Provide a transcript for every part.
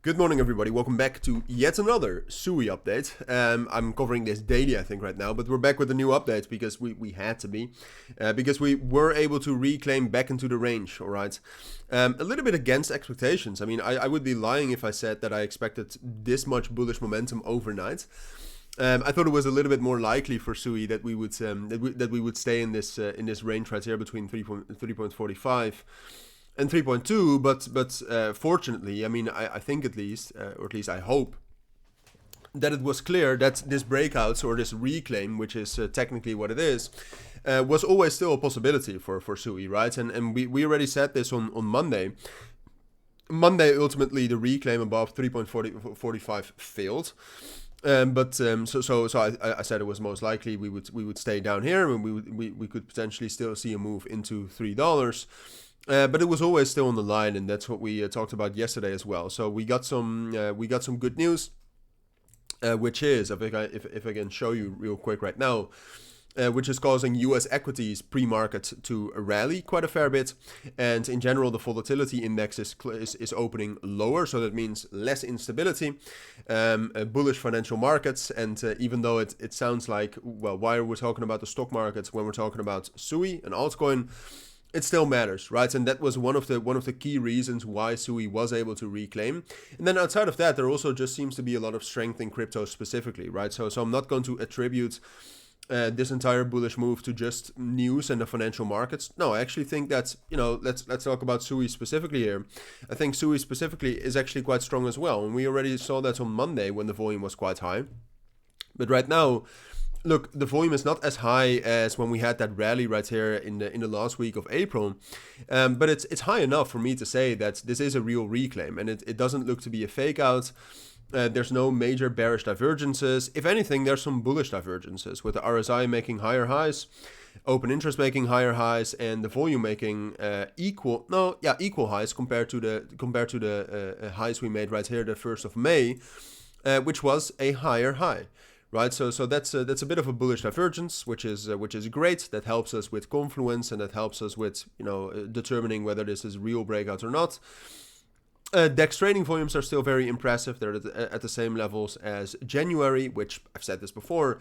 Good morning, everybody. Welcome back to yet another SUI update. I'm covering this daily, I think, right now, but we're back with a new update because we had to be, because we were able to reclaim back into the range, all right? A little bit against expectations. I mean, I would be lying if I said that I expected this much bullish momentum overnight. I thought it was a little bit more likely for SUI that we would that we would stay in this range right here between 3.45 and 3.2, but fortunately, I mean, I think at least, or at least I hope, that it was clear that this breakout or this reclaim, which is technically what it is, was always still a possibility for SUI, right? And we already said this on Monday. Monday, ultimately, the reclaim above 3.45 failed. So I said it was most likely we would stay down here, and we could potentially still see a move into $3. But it was always still on the line, and that's what we talked about yesterday as well. So we got some good news, which is if I can show you real quick right now, which is causing U.S. equities pre-market to rally quite a fair bit, and in general the volatility index is opening lower, so that means less instability, bullish financial markets, and even though it sounds like, well, why are we talking about the stock markets when we're talking about SUI, an altcoin? It still matters, right? And that was one of the key reasons why SUI was able to reclaim. And then outside of that, there also just seems to be a lot of strength in crypto specifically, right? So I'm not going to attribute this entire bullish move to just news and the financial markets. No, I actually think that, let's talk about SUI specifically here. I think SUI specifically is actually quite strong as well, and we already saw that on Monday when the volume was quite high. But right now, look, the volume is not as high as when we had that rally right here in the last week of April, but it's high enough for me to say that this is a real reclaim, and it doesn't look to be a fake out. There's no major bearish divergences. If anything, there's some bullish divergences, with the RSI making higher highs, open interest making higher highs, and the volume making equal highs compared to the highs we made right here the 1st of May, which was a higher high. Right, so that's a bit of a bullish divergence, which is great. That helps us with confluence, and that helps us with determining whether this is real breakout or not. DEX trading volumes are still very impressive. They're at the same levels as January, which I've said this before,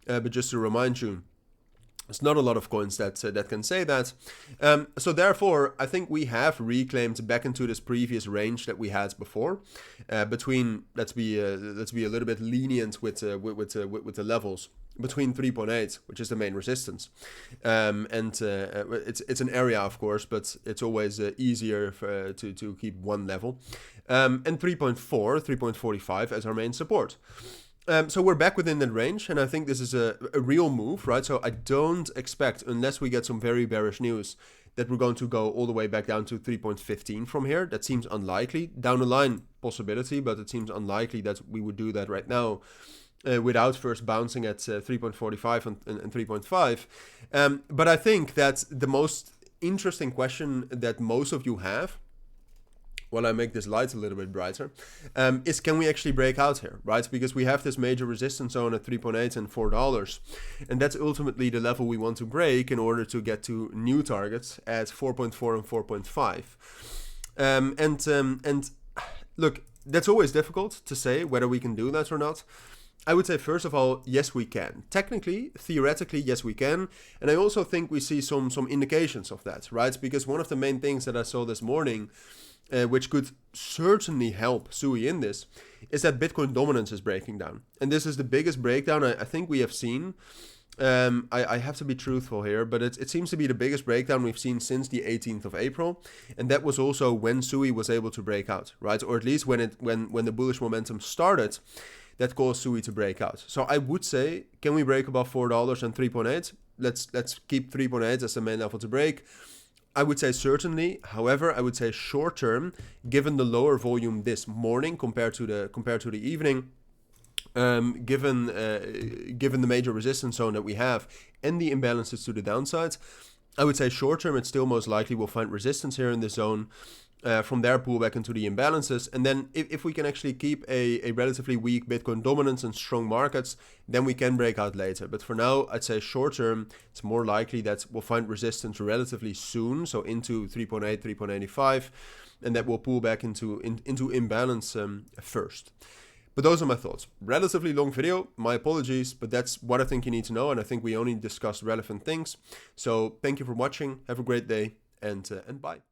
but just to remind you, there's not a lot of coins that can say that. So therefore, I think we have reclaimed back into this previous range that we had before. Between let's be a little bit lenient with the levels between 3.8, which is the main resistance, and it's an area, of course, but it's always easier to keep one level, and 3.45 as our main support. So we're back within that range, and I think this is a real move, right? So I don't expect, unless we get some very bearish news, that we're going to go all the way back down to 3.15 from here. That seems unlikely. Down the line, possibility, but it seems unlikely that we would do that right now without first bouncing at 3.45 and 3.5. But I think that the most interesting question that most of you have, while I make this light a little bit brighter, is can we actually break out here, right? Because we have this major resistance zone at 3.8 and $4, and that's ultimately the level we want to break in order to get to new targets at 4.4 and 4.5. And look, that's always difficult to say whether we can do that or not. I would say, first of all, yes, we can. Technically, theoretically, yes, we can. And I also think we see some indications of that, right? Because one of the main things that I saw this morning, which could certainly help SUI in this, is that Bitcoin dominance is breaking down. And this is the biggest breakdown I think we have seen. I have to be truthful here, but it seems to be the biggest breakdown we've seen since the 18th of April. And that was also when SUI was able to break out, right? Or at least when the bullish momentum started, that caused SUI to break out. So I would say, can we break above $4 and 3.8? Let's keep 3.8 as the main level to break. I would say certainly. However, I would say short term, given the lower volume this morning compared to the evening, given the major resistance zone that we have and the imbalances to the downside, I would say short term, it's still most likely we'll find resistance here in this zone. from there pull back into the imbalances, and then if we can actually keep a relatively weak Bitcoin dominance and strong markets, then we can break out later. But for now, I'd say short term, it's more likely that we'll find resistance relatively soon, so into 3.8, 3.85, and that will pull back into imbalance first. But those are my thoughts. Relatively long video, my apologies, but that's what I think you need to know, and I think we only discussed relevant things. So thank you for watching, have a great day, and bye.